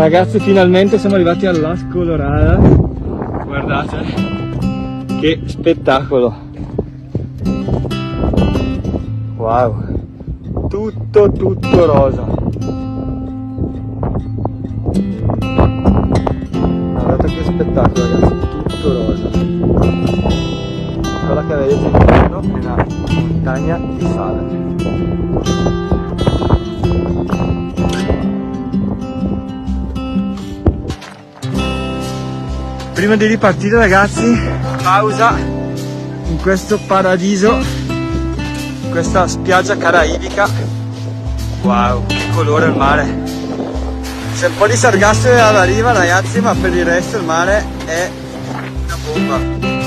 Ragazzi, finalmente siamo arrivati a Las Colorada. Guardate che spettacolo. Wow, tutto rosa. Guardate che spettacolo, ragazzi, tutto rosa. Quella che vedete in fondo è una montagna di sale. Prima di ripartire, ragazzi, pausa in questo paradiso, in questa spiaggia caraibica. Wow, che colore il mare! C'è un po' di sargasso alla riva, ragazzi, ma per il resto il mare è una bomba.